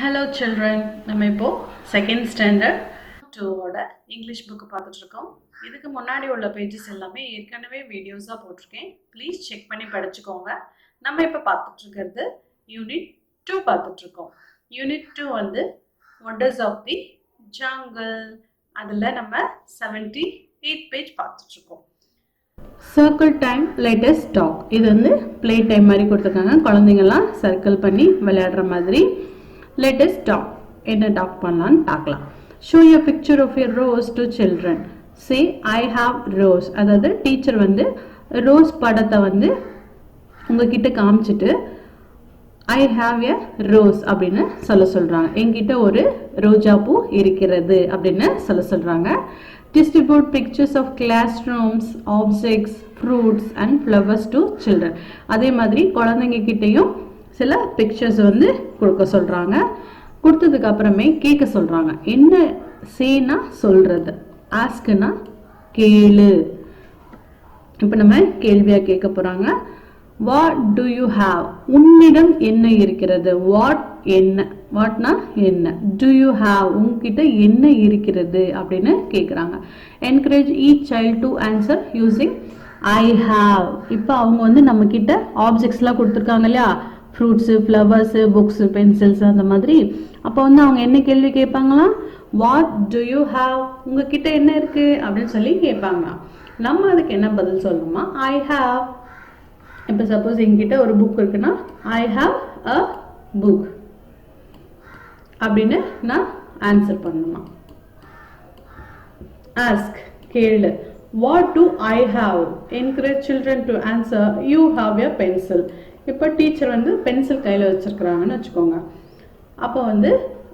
Hello children, நம்ம இப்போ second standard 2ஓட English book பார்த்துட்டு இருக்கோம். இதுக்கு முன்னாடி உள்ள பேஜஸ் எல்லாமே ஏற்கனவே வீடியோஸா போட்டிருக்கேன். ப்ளீஸ் செக் பண்ணி படிச்சுக்கோங்க. நம்ம இப்போ பார்த்துட்டு இருக்கிறது யூனிட் 2 பார்த்துட்டு இருக்கோம். யூனிட் 2 வந்து Wonders of the Jungle. அதுல நம்ம 78 பேஜ் பார்த்துட்டு இருக்கோம். Circle time latest talk. இது வந்து ப்ளே டைம் மாதிரி கொடுத்துருக்காங்க. குழந்தைங்கலாம் சர்க்கிள் பண்ணி விளையாடுற மாதிரி. லேட்டஸ்ட் டாக் என்ன டாக் பண்ணலான்னு பார்க்கலாம். Show you picture of your rose to children. Say I have rose. அதாவது டீச்சர் வந்து ரோஸ் படத்தை வந்து உங்ககிட்ட காமிச்சிட்டு ஐ ஹாவ் எ ரோஸ் அப்படின்னு சொல்கிறாங்க. என்கிட்ட ஒரு ரோஜா பூ இருக்கிறது அப்படின்னு சொல்கிறாங்க. Distribute pictures of classrooms, objects, fruits and flowers to children. அதே மாதிரி குழந்தைங்க கிட்டையும் சில பிக்சர்ஸ் வந்து கொடுக்க சொல்கிறாங்க. கொடுத்ததுக்கு அப்புறமே கேட்க சொல்கிறாங்க. என்ன சேனா சொல்கிறது, ஆஸ்க்குனா கேளு. இப்போ நம்ம கேள்வியாக கேட்க போகிறாங்க. வாட் டு யூ ஹாவ், உன்னிடம் என்ன இருக்கிறது. வாட் என்ன, வாட்னா என்ன. டு யூ ஹாவ், உங்ககிட்ட என்ன இருக்கிறது அப்படின்னு கேட்குறாங்க. Encourage each child to answer using I have. இப்போ அவங்க வந்து நம்ம கிட்ட ஆப்ஜெக்ட்ஸ்லாம் கொடுத்துருக்காங்க இல்லையா, ஃப்ரூட்ஸு, ஃப்ளவர்ஸு, புக்ஸு, பென்சில்ஸ் அந்த மாதிரி. அப்போ வந்து அவங்க என்ன கேள்வி கேட்பாங்களாம், வாட் டு யூ ஹாவ், உங்ககிட்ட என்ன இருக்கு அப்படின்னு சொல்லி கேட்பாங்களாம். நம்ம அதுக்கு என்ன பதில் சொல்லணுமா, ஐ ஹாவ். இப்போ சப்போஸ் எங்கிட்ட ஒரு புக் இருக்குன்னா ஐ ஹாவ் அ புக் அப்படின்னு நான் ஆன்சர் பண்ணணுமா. ஆஸ்க், கேளு. What to I have, encourage children to answer you have a pencil. இப்போ டீச்சர் வந்து பென்சில் கையில் வச்சுருக்குறாங்கன்னு வச்சுக்கோங்க. அப்போ வந்து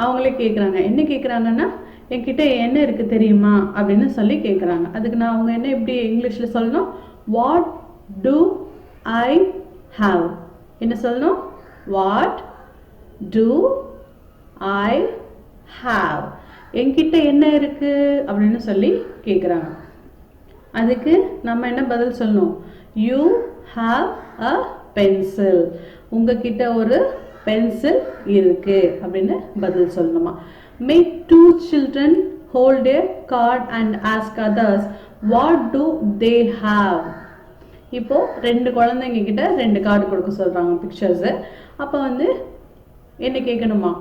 அவங்களே கேட்குறாங்க. என்ன கேட்குறாங்கன்னா, என்கிட்ட என்ன இருக்குது தெரியுமா அப்படின்னு சொல்லி கேட்குறாங்க. அதுக்கு நான் அவங்க என்ன இப்படி இங்கிலீஷில் சொல்லணும், வாட் டு ஐ ஹாவ். என்ன சொல்லணும், வாட் டு ஐ ஹாவ், என்கிட்ட என்ன இருக்கு அப்படின்னு சொல்லி கேட்குறாங்க. அதுக்கு நம்ம என்ன பதில் சொல்லணும், யூ ஹாவ் அ பென்சில், உங்ககிட்ட ஒரு பென்சில் இருக்கு அப்படின்னு பதில் சொல்லணுமா. Make two children hold a card and ask others what do they have. இப்போ ரெண்டு குழந்தைங்க கிட்ட ரெண்டு கார்டு கொடுக்க சொல்றாங்க, பிக்சர்ஸ். அப்போ வந்து என்ன கேட்கணுமா,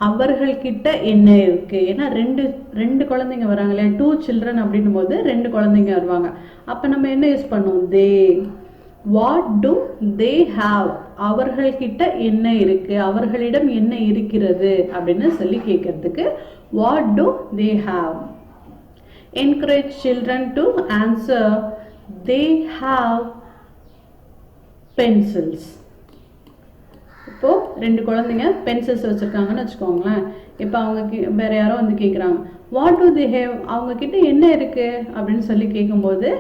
அவர்கள்கிட்ட என்ன இருக்கு. ஏன்னா ரெண்டு குழந்தைங்க வராங்க இல்லையா, டூ சில்ட்ரன் அப்படின்னும் போது ரெண்டு குழந்தைங்க வருவாங்க. அப்போ நம்ம என்ன யூஸ் பண்ணுவோம், தே. வாட் டு தே ஹாவ், அவர்கள்கிட்ட என்ன இருக்கு, அவர்களிடம் என்ன இருக்கிறது அப்படின்னு சொல்லி கேட்கறதுக்கு what do they have. Encourage children to answer they have pencils. இப்போ ரெண்டு குழந்தைங்க பென்சில்ஸ் வச்சிருக்காங்கன்னு வச்சுக்கோங்களேன். இப்போ அவங்க வேற யாரோ வந்து கேட்குறாங்க, வாட் டு தே ஹேவ், அவங்க கிட்ட என்ன இருக்கு அப்படின்னு சொல்லி கேட்கும்போது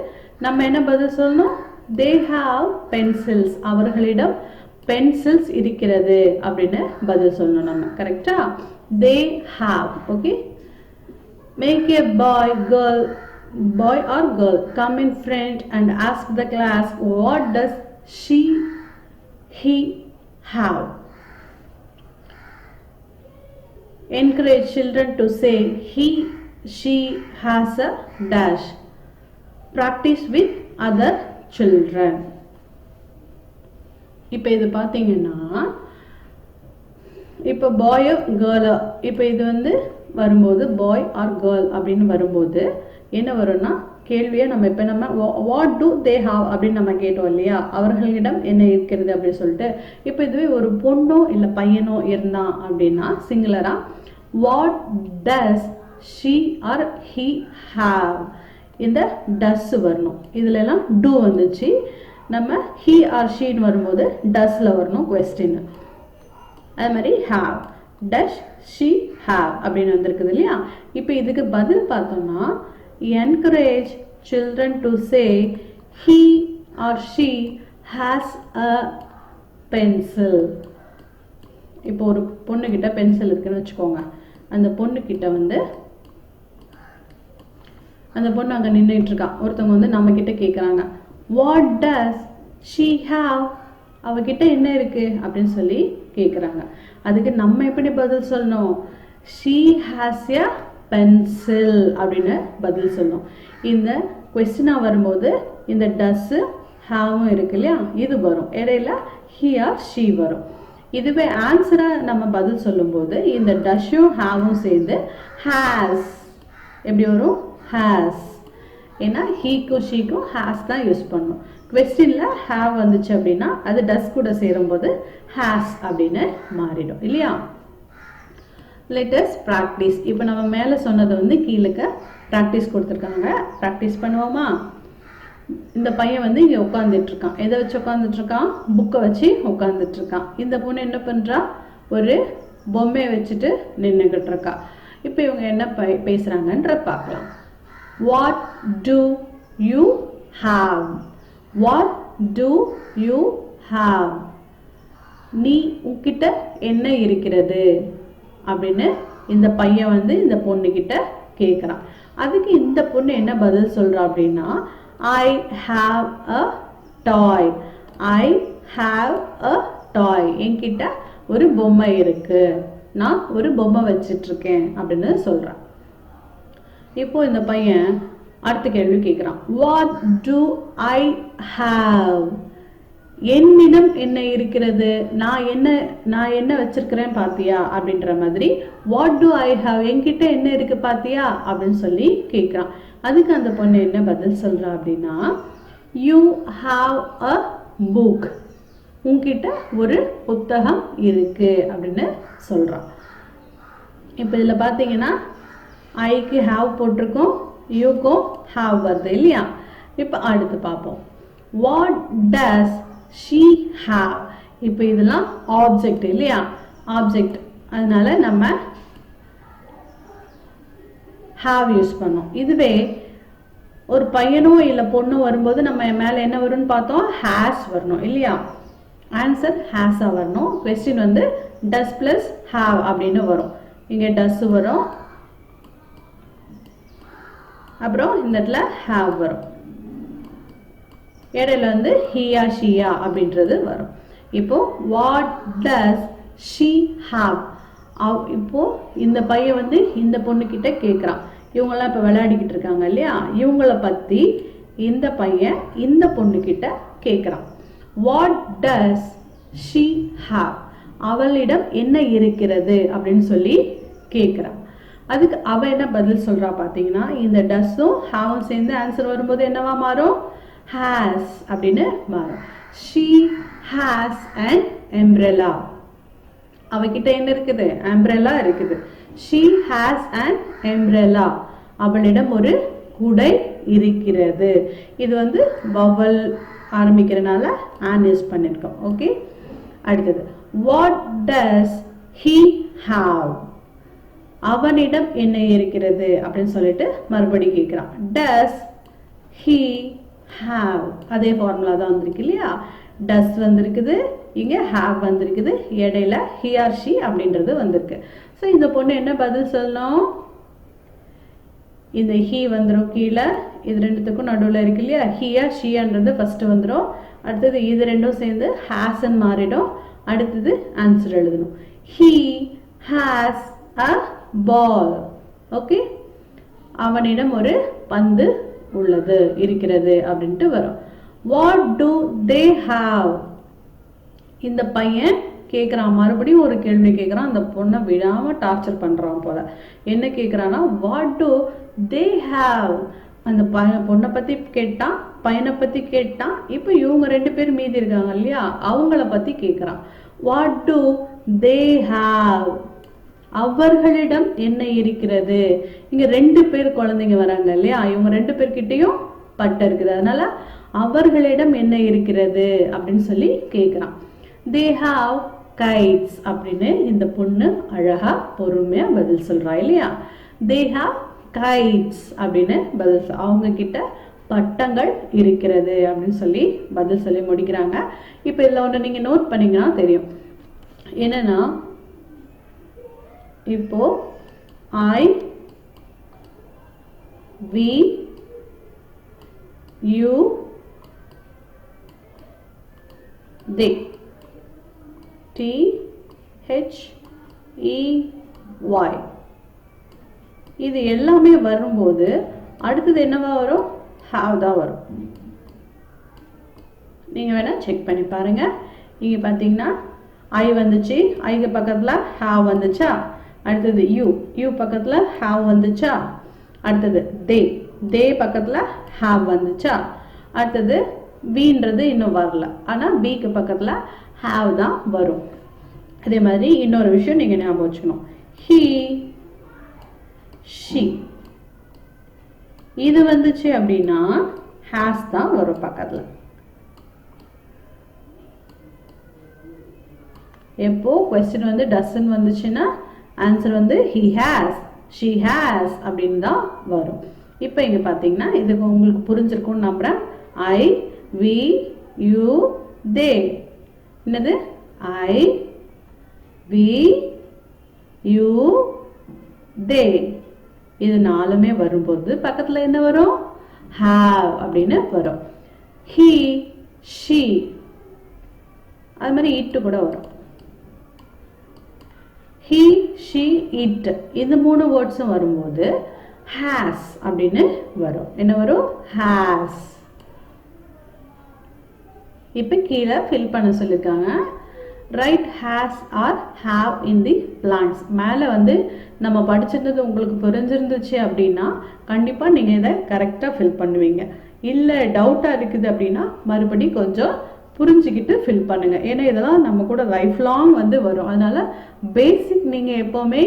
நம்ம என்ன பதில் சொல்லணும், தே ஹாவ் பென்சில்ஸ், அவர்களிடம் பென்சில்ஸ் இருக்கிறது அப்படின்னு பதில் சொல்லணும் நம்ம. கரெக்டா, they have. Okay. Make a boy or girl come in front and ask the class what does he have. Encourage children to say she has a dash. Practice with other children. இப்போ இது பார்த்தீங்கன்னா, இப்போ பாயோ கேர்ளோ, இப்போ இது வந்து வரும்போது boy or girl அப்படின்னு வரும்போது என்ன வரும்னா, கேள்வியை நம்ம இப்போ நம்ம வாட் டு தே ஹாவ் அப்படின்னு நம்ம கேட்டோம் இல்லையா, அவர்களிடம் என்ன இருக்கிறது அப்படின்னு சொல்லிட்டு. இப்போ இதுவே ஒரு பொண்ணோ இல்லை பையனோ இருந்தான் அப்படின்னா சிங்குலரா what does she or he have, இந்த டஸ் வரணும். இதுல எல்லாம் டூ வந்துச்சு, நம்ம ஹி ஆர் ஷீன்னு வரும்போது டஸ்ல வரணும் கொஸ்டின். அது மாதிரி ஹாவ், டஸ் ஷீ ஹாவ் அப்படின்னு வந்திருக்குது இல்லையா. இப்போ இதுக்கு பதில் பார்த்தோம்னா, encourage children to say he or she has a pencil. இப்போ ஒரு பொண்ணு கிட்ட பென்சில் இருக்குன்னு வச்சுக்கோங்க. அந்த பொண்ணு கிட்ட வந்து அந்த பொண்ணு அங்கே நின்றுட்டு இருக்கா. ஒருத்தவங்க வந்து நம்ம கிட்ட கேட்குறாங்க, வாட் டஸ் ஷீ ஹாவ், அவகிட்ட என்ன இருக்கு அப்படின்னு சொல்லி கேட்குறாங்க. அதுக்கு நம்ம எப்படி பதில் சொல்லணும்? she has a pencil அப்படின்னு பதில் சொல்லணும். இந்த கொஸ்டினா வரும்போது இந்த டஸ் ஹாவும் இருக்கு இல்லையா, இது வரும். இடையில he or she வரும். இதுவே ஆன்சரா நம்ம பதில் சொல்லும்போது இந்த டஷ்ஷும் ஹாவும் சேர்ந்து has எப்படி வரும்? has. ஏன்னா ஹீக்கும் ஷீக்கும் ஹேஸ் தான் யூஸ் பண்ணணும். கொஸ்டினில் ஹேவ் வந்துச்சு அப்படின்னா அது டஸ் கூட சேரும்போது ஹேஸ் அப்படின்னு மாறிடும் இல்லையா? Let's practise. இப்போ நம்ம மேலே சொன்னதை வந்து கீழே ப்ராக்டிஸ் கொடுத்துருக்காங்க. ப்ராக்டிஸ் பண்ணுவோமா? இந்த பையன் வந்து இங்கே உட்காந்துட்டு இருக்கான். எதை வச்சு உட்காந்துட்டு இருக்கான்? புக்கை வச்சு உட்காந்துட்டு இருக்கான். இந்த பொண்ணு என்ன பண்ணுறா? ஒரு பொம்மையை வச்சுட்டு நின்றுக்கிட்டு இருக்கா. இப்போ இவங்க என்ன பேசுகிறாங்கன்ற பார்க்கலாம். What do you have? What do you have? நீ உன்கிட்ட என்ன இருக்கிறது அப்படின்னு இந்த பையன் வந்து இந்த பொண்ணுக்கிட்ட கேட்குறான். அதுக்கு இந்த பொண்ணு என்ன பதில் சொல்கிறா அப்படின்னா, I have a toy. I have a toy. என்கிட்ட ஒரு பொம்மை இருக்கு, நான் ஒரு பொம்மை வச்சிட்ருக்கேன் அப்படின்னு சொல்கிறான். இப்போ இந்த பையன் அடுத்த கேள்வி கேட்குறான். What do I have? என்னிடம் என்ன இருக்கிறது, நான் என்ன வச்சிருக்கிறேன் பாத்தியா அப்படின்ற மாதிரி வாட் டு ஐ ஹாவ், என்கிட்ட என்ன இருக்கு பாத்தியா அப்படின்னு சொல்லி கேட்குறான். அதுக்கு அந்த பொண்ணு என்ன பதில் சொல்றா அப்படின்னா, யூ ஹாவ் அ புக். உன்கிட்ட ஒரு புத்தகம் இருக்கு அப்படின்னு சொல்றான். இப்போ இதில் பார்த்தீங்கன்னா ஐக்கு ஹாவ் போட்டிருக்கோம், யூக்கும் ஹாவ் வருது இல்லையா? இப்போ அடுத்து பார்ப்போம். What does she have? இப்போ இதெல்லாம் ஆப்ஜெக்ட் இல்லையா? ஆப்ஜெக்ட், அதனால நம்ம have யூஸ் பண்ணோம். இதுவே ஒரு பையனோ இல்லை பொண்ணோ வரும்போது நம்ம மேலே என்ன வரும்னு பார்த்தோம்? has வரணும் இல்லையா? ஆன்சர் ஹேஸாக வரணும். கொஸ்டின் வந்து டஸ் பிளஸ் have அப்படின்னு வரும். இங்கே டஸ் வரும், அப்புறம் இந்த இடத்துல have வரும். இடையில வந்து ஹியா ஷியா அப்படின்றது வரும். இப்போ வாட் டஸ் ஷீ ஹாவ்? இப்போ இந்த பையன் வந்து இந்த பொண்ணுக்கிட்ட கேட்குறான். இவங்கெல்லாம் இப்போ விளையாடிக்கிட்டு இருக்காங்க இல்லையா? இவங்கள பற்றி இந்த பையன் இந்த பொண்ணுக்கிட்ட கேட்குறான். What does she have? அவளிடம் என்ன இருக்கிறது அப்படின்னு சொல்லி கேட்குறான். அதுக்கு அவ என்ன பதில் சொல்றா பார்த்தீங்கன்னா, இந்த டஸ்ஸும் ஹாவும் சேர்ந்து ஆன்சர் வரும்போது என்னவா மாறும்? has அப்படின்னு மாறும். she has an umbrella. அவகிட்ட என்ன இருக்குது? umbrella இருக்குது. she has an umbrella. அவளிடம் ஒரு குடை இருக்கிறது. இது வந்து vowel ஆரம்பிக்கிறனால an யூஸ் பண்ணிருக்கோம். ஓகே, அடுத்தது what does he have? அவனிடம் என்ன இருக்கிறது அப்படின்னு சொல்லிட்டு மறுபடியும் கேட்கிறான். does he have? அதே ஃபார்முலா தான் வந்திருக்கு இல்லையா? டஸ் வந்திருக்குது, இங்க have வந்திருக்குது, இடையில he or she அப்படின்றது வந்திருக்கு. ஸோ இந்த பொண்ணு என்ன பதில் சொல்லணும்? இந்த he வந்துடும் கீழே, இது ரெண்டுத்துக்கும் நடுவில் இருக்கு இல்லையா? he or sheன்றது ஃபர்ஸ்ட் வந்துடும், அடுத்தது இது ரெண்டும் சேர்ந்து has ன்னு மாறிடும், அடுத்தது ஆன்சர் எழுதணும். he has a ball. Okay, அவனிடம் ஒரு பந்து உள்ளது இருக்கிறது அப்படின்ட்டு வரும். What do they have? இந்த பையன் கேட்குறான், மறுபடியும் ஒரு கேள்வி கேட்குறான். அந்த பொண்ணை விடாம டார்ச்சர் பண்றான் போல. என்ன கேட்குறான்னா, what do they have? அந்த பொண்ணை பத்தி கேட்டான், பையனை பத்தி கேட்டான். இப்போ இவங்க ரெண்டு பேர் மீதி இருக்காங்க இல்லையா? அவங்கள பத்தி கேட்குறான். what do they have? அவர்களிடம் என்ன இருக்கிறது? இங்க ரெண்டு பேர் குழந்தைங்க வராங்க இல்லையா? இவங்க ரெண்டு பேர்கிட்டையும் பட்டை இருக்குது, அதனால அவர்களிடம் என்ன இருக்கிறது அப்படின்னு சொல்லி கேட்குறான். they have kites அப்படின்னு இந்த பொண்ணு அழகா பொறுமையா பதில் சொல்றா இல்லையா? they have kites அப்படின்னு பதில் அவங்க கிட்ட பட்டங்கள் இருக்கிறது அப்படின்னு சொல்லி பதில் சொல்லி முடிக்கிறாங்க. இப்போ இதில் ஒன்று நீங்க நோட் பண்ணீங்கன்னா தெரியும். என்னன்னா, இப்போ I, we, you, they, T, H, EY. இது எல்லாமே வரும்போது அடுத்தது என்னவா வரும்? have தான் வரும். நீங்கள் வேணால் செக் பண்ணி பாருங்கள். இங்கே பார்த்தீங்கன்னா ஐ வந்துச்சு, ஐக்கு பக்கத்தில் have வந்துச்சா? அடுத்தது யூ பக்கத்தில் have வந்துச்சா? அடுத்தது தே பக்கத்தில் have வந்துச்சா? அடுத்தது பீன்றது இன்னும் வரல, ஆனால் பிக்கு பக்கத்தில் have தான் வரும். அதே மாதிரி இன்னொரு விஷயம் நீங்கள் ஞாபகம் வச்சுக்கணும். he, she. இது வந்துச்சு அப்படின்னா has தான் வரும் பக்கத்தில். எப்போ கொஸ்டின் வந்து டஸ்ன்னு வந்துச்சுன்னா ஆன்சர் வந்து he has, she has அப்படின்னு தான் வரும். இப்போ இங்கே பார்த்தீங்கன்னா இதுக்கு உங்களுக்கு புரிஞ்சிருக்கும்னு நம்புகிறேன். I, we, you, they. என்னது? I, we, you, they. இது நாலுமே வரும்போது பக்கத்தில் என்ன வரும்? have அப்படின்னு வரும். he, she. அது மாதிரி it கூட வரும். he, she, it. இந்த மூணு வேர்ட்ஸும் வரும்போது has அப்படின்னு வரும். என்ன வரும்? has. இப்போ கீழே ஃபில் பண்ண சொல்லியிருக்காங்க. Write has or have in the blanks. மேலே வந்து நம்ம படிச்சிருந்தது உங்களுக்கு புரிஞ்சிருந்துச்சு அப்படின்னா கண்டிப்பாக நீங்கள் இதை கரெக்டாக ஃபில் பண்ணுவீங்க. இல்லை டவுட்டாக இருக்குது அப்படின்னா மறுபடி கொஞ்சம் புரிஞ்சுக்கிட்டு ஃபில் பண்ணுங்கள். ஏன்னா இதெல்லாம் நம்ம கூட லைஃப் லாங் வந்து வரும். அதனால் பேசிக் நீங்கள் எப்போவுமே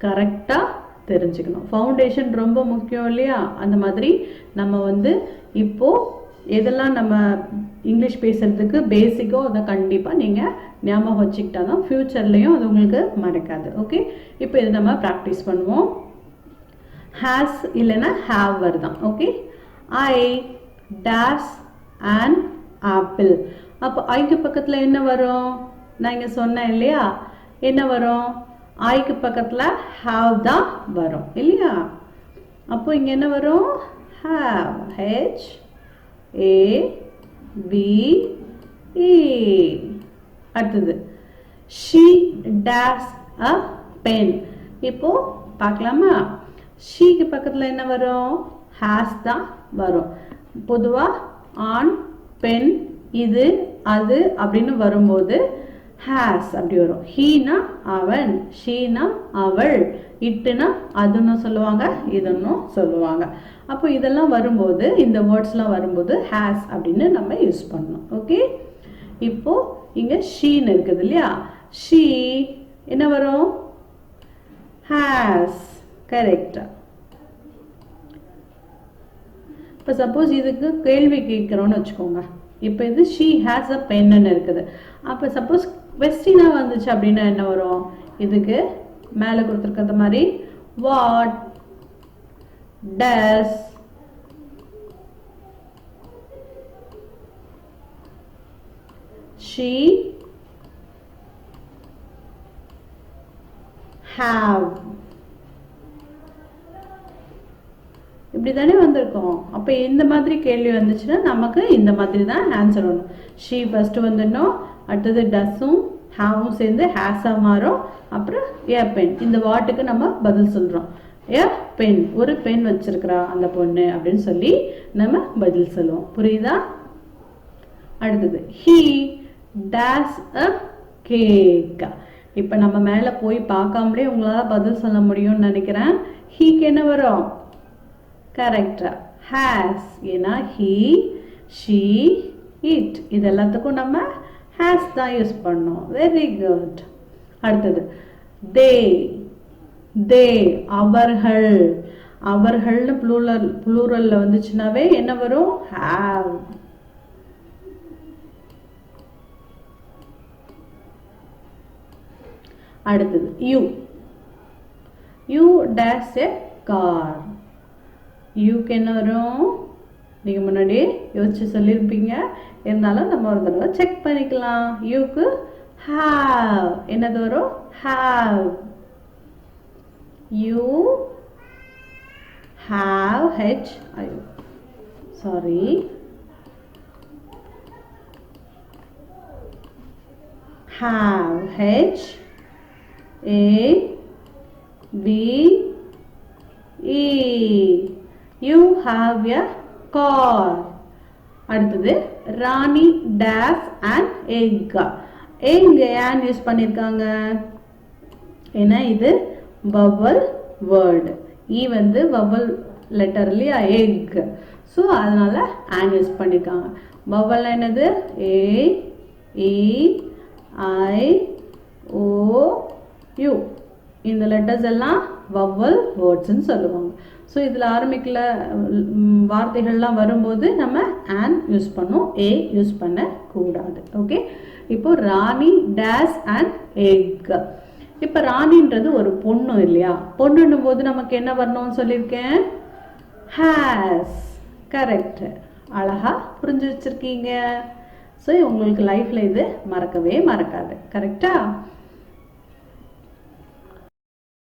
கரெக்டாக தெரிஞ்சுக்கணும். ஃபவுண்டேஷன் ரொம்ப முக்கியம் இல்லையா? அந்த மாதிரி நம்ம வந்து இப்போது எதெல்லாம் நம்ம இங்கிலீஷ் பேசுகிறதுக்கு பேசிக்கோ அதை கண்டிப்பாக நீங்கள் ஞாபகம் வச்சுக்கிட்டா தான் ஃப்யூச்சர்லேயும் அது உங்களுக்கு மறக்காது. ஓகே, இப்போ இது நம்ம ப்ராக்டிஸ் பண்ணுவோம். ஹேஸ் இல்லைன்னா ஹாவ் வருதான். Okay, I days and apple. அப்போ ஐக்கு பக்கத்தில் என்ன வரும்? நான் இங்கே சொன்னேன் இல்லையா, என்ன வரும்? ஐக்கு பக்கத்தில் ஹாவ் தான் வரும் இல்லையா? அப்போ இங்கே என்ன வரும்? Have, H A B A. அடுத்தது ஷீ டேஸ் அ பென். இப்போ பார்க்கலாமா? ஷீக்கு பக்கத்தில் என்ன வரும்? ஹேஸ் தான் வரும். பொதுவாக ஆன், பென், இது, அது அப்படின்னு வரும்போது ஹேஸ் அப்படி வரும். ஹீனா அவன், ஷீனா அவள், இட்டுனா அதுன்னு சொல்லுவாங்க, இதுன்னு சொல்லுவாங்க. அப்போ இதெல்லாம் வரும்போது இந்த வேர்ட்ஸ்லாம் வரும்போது ஹேஸ் அப்படின்னு நம்ம யூஸ் பண்ணணும். ஓகே, இப்போ இங்கே ஷீன்னு இருக்குது இல்லையா? ஷீ என்ன வரும்? ஹேஸ். கரெக்டா. இப்போ சப்போஸ் இதுக்கு கேள்வி கேட்குறோன்னு வச்சுக்கோங்க. இப்போ இது ஷீ ஹேஸ் அ பென்னு இருக்குது. அப்போ சப்போஸ் கொஸ்டினாக வந்துச்சு அப்படின்னா என்ன வரும்? இதுக்கு மேலே கொடுத்துருக்கிறது மாதிரி வாட் டஸ் ஷீ ஹாவ், இப்படி தானே வந்திருக்கோம். அப்போ இந்த மாதிரி கேள்வி வந்துச்சுன்னா நமக்கு இந்த மாதிரி தான் ஆன்சர் வரும். ஷீ ஃபர்ஸ்ட் வந்துடணும், அடுத்தது டஸ்ஸும் ஹாவும் சேர்ந்து ஹேஸாக மாறும். அப்புறம் ஏ பென், இந்த வாட்டுக்கு நம்ம பதில் சொல்கிறோம். ஏ பென், ஒரு பென் வச்சிருக்கிறா அந்த பொண்ணு அப்படின்னு சொல்லி நம்ம பதில் சொல்லுவோம். புரியுதா? அடுத்தது ஹீ டேஸ் அ கேக். இப்போ நம்ம மேலே போய் பார்க்காமலே உங்களால் பதில் சொல்ல முடியும்னு நினைக்கிறேன். ஹீக்கு என்ன வரும்? கரெக்டா ஹேஸ். ஏன்னா ஹீ, ஷீ, இட் இது எல்லாத்துக்கும் நம்ம ஹேஸ் தான் யூஸ் பண்ணோம். Very good. அடுத்தது தே. தே அவர்கள். அவர்கள்னு ப்ளூரல்ல வந்துச்சுனாவே என்ன வரும்? ஹேவ். அடுத்தது you. You does a car. யூக்கு என்ன வரும்? நீங்கள் முன்னாடி யோசிச்சு சொல்லியிருப்பீங்க, இருந்தாலும் நம்ம ஒரு தடவை செக் பண்ணிக்கலாம். யூக்கு ஹாவ் என்னது வரும்? Have. You have, H sorry have, H A B E. You have a car. அடுத்தது ராணி dash an egg. எங்க ஏன் யூஸ் பண்ணிருக்காங்க? ஏன்னா இது vowel word. E வந்து vowel letter இல்லையா, egg. ஸோ அதனால and யூஸ் பண்ணிருக்காங்க. vowel என்னது? A E I O U. இந்த லெட்டர்ஸ் எல்லாம் vowel wordsன்னு சொல்லுவாங்க. ஸோ இதில் ஆரம்பிக்கல வார்த்தைகள்லாம் வரும்போது நம்ம and யூஸ் பண்ணோம், A யூஸ் பண்ணக்கூடாது. ஓகே, இப்போ ராணி டேஸ் அண்ட் எக். இப்போ ராணின்றது ஒரு பொண்ணு இல்லையா, பொண்ணுன்னும் போது நமக்கு என்ன வரணும்னு சொல்லியிருக்கேன்? ஹேஸ். கரெக்ட், அழகா புரிஞ்சு வச்சிருக்கீங்க. ஸோ உங்களுக்கு லைஃப்பில் இது மறக்கவே மறக்காது. கரெக்டா?